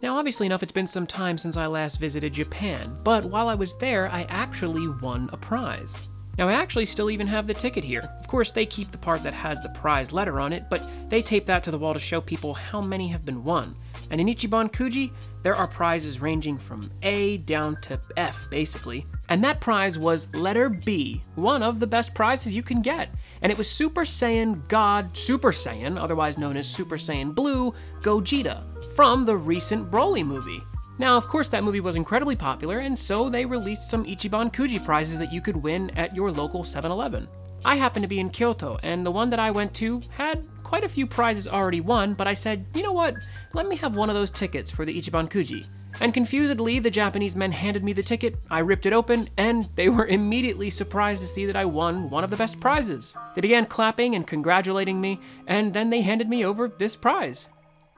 Now, obviously enough, it's been some time since I last visited Japan, but while I was there, I actually won a prize. Now, I actually still even have the ticket here. Of course, they keep the part that has the prize letter on it, but they tape that to the wall to show people how many have been won. And in Ichiban Kuji, there are prizes ranging from A down to F, basically. And that prize was letter B, one of the best prizes you can get. And it was Super Saiyan God Super Saiyan, otherwise known as Super Saiyan Blue Gogeta, from the recent Broly movie. Now, of course, that movie was incredibly popular, and so they released some Ichiban Kuji prizes that you could win at your local 7-Eleven. I happened to be in Kyoto, and the one that I went to had quite a few prizes already won, but I said, you know what, let me have one of those tickets for the Ichiban Kuji. And confusedly, the Japanese men handed me the ticket, I ripped it open, and they were immediately surprised to see that I won one of the best prizes. They began clapping and congratulating me, and then they handed me over this prize.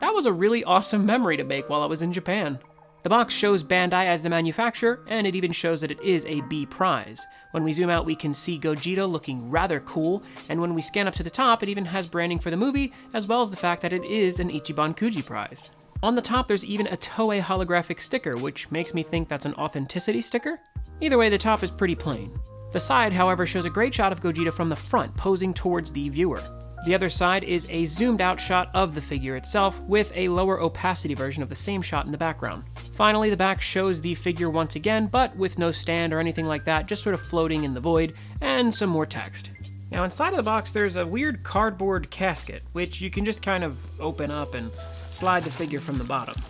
That was a really awesome memory to make while I was in Japan. The box shows Bandai as the manufacturer, and it even shows that it is a B prize. When we zoom out, we can see Gogeta looking rather cool, and when we scan up to the top, it even has branding for the movie, as well as the fact that it is an Ichiban Kuji prize. On the top, there's even a Toei holographic sticker, which makes me think that's an authenticity sticker. Either way, the top is pretty plain. The side, however, shows a great shot of Gogeta from the front, posing towards the viewer. The other side is a zoomed out shot of the figure itself, with a lower opacity version of the same shot in the background. Finally, the back shows the figure once again, but with no stand or anything like that, just sort of floating in the void, and some more text. Now, inside of the box, there's a weird cardboard casket, which you can just kind of open up and slide the figure from the bottom.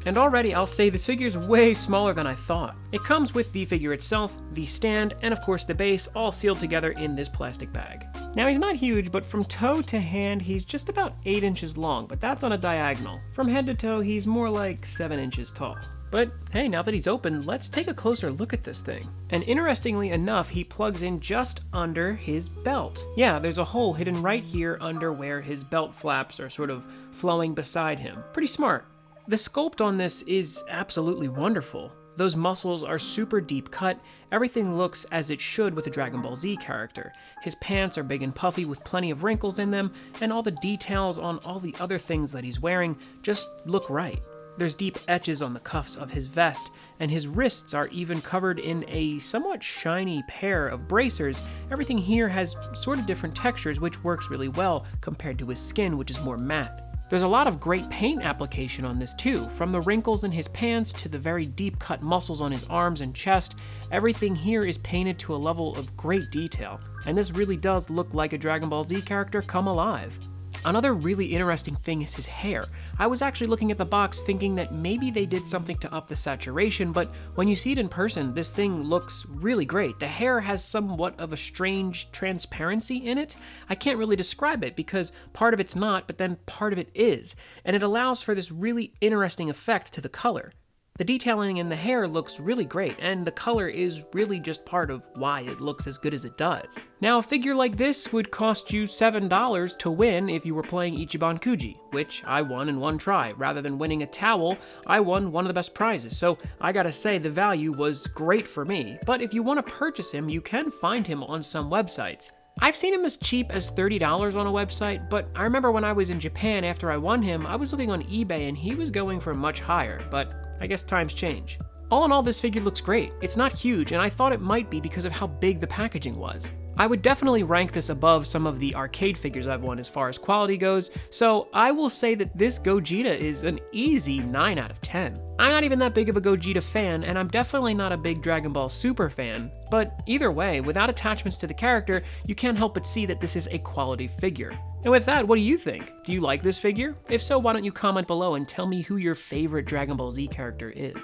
And already, I'll say this figure is way smaller than I thought. It comes with the figure itself, the stand, and of course the base, all sealed together in this plastic bag. Now, he's not huge, but from toe to hand, he's just about 8 inches long, but that's on a diagonal. From head to toe, he's more like 7 inches tall. But hey, now that he's open, let's take a closer look at this thing. And interestingly enough, he plugs in just under his belt. Yeah, there's a hole hidden right here under where his belt flaps are sort of flowing beside him. Pretty smart. The sculpt on this is absolutely wonderful. Those muscles are super deep cut, everything looks as it should with a Dragon Ball Z character. His pants are big and puffy with plenty of wrinkles in them, and all the details on all the other things that he's wearing just look right. There's deep etches on the cuffs of his vest, and his wrists are even covered in a somewhat shiny pair of bracers. Everything here has sort of different textures, which works really well compared to his skin, which is more matte. There's a lot of great paint application on this too, from the wrinkles in his pants to the very deep cut muscles on his arms and chest. Everything here is painted to a level of great detail, and this really does look like a Dragon Ball Z character come alive. Another really interesting thing is his hair. I was actually looking at the box thinking that maybe they did something to up the saturation, but when you see it in person, this thing looks really great. The hair has somewhat of a strange transparency in it. I can't really describe it because part of it's not, but then part of it is, and it allows for this really interesting effect to the color. The detailing in the hair looks really great, and the color is really just part of why it looks as good as it does. Now, a figure like this would cost you $7 to win if you were playing Ichiban Kuji, which I won in one try. Rather than winning a towel, I won one of the best prizes, so I gotta say the value was great for me. But if you want to purchase him, you can find him on some websites. I've seen him as cheap as $30 on a website, but I remember when I was in Japan after I won him, I was looking on eBay and he was going for much higher, but I guess times change. All in all, this figure looks great. It's not huge, and I thought it might be because of how big the packaging was. I would definitely rank this above some of the arcade figures I've won as far as quality goes, so I will say that this Gogeta is an easy 9 out of 10. I'm not even that big of a Gogeta fan, and I'm definitely not a big Dragon Ball Super fan, but either way, without attachments to the character, you can't help but see that this is a quality figure. And with that, what do you think? Do you like this figure? If so, why don't you comment below and tell me who your favorite Dragon Ball Z character is.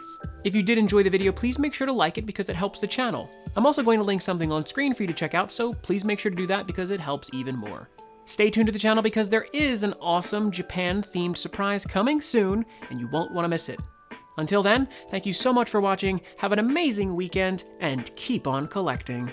If you did enjoy the video, please make sure to like it because it helps the channel. I'm also going to link something on screen for you to check out, so please make sure to do that because it helps even more. Stay tuned to the channel because there is an awesome Japan-themed surprise coming soon, and you won't want to miss it. Until then, thank you so much for watching, have an amazing weekend, and keep on collecting.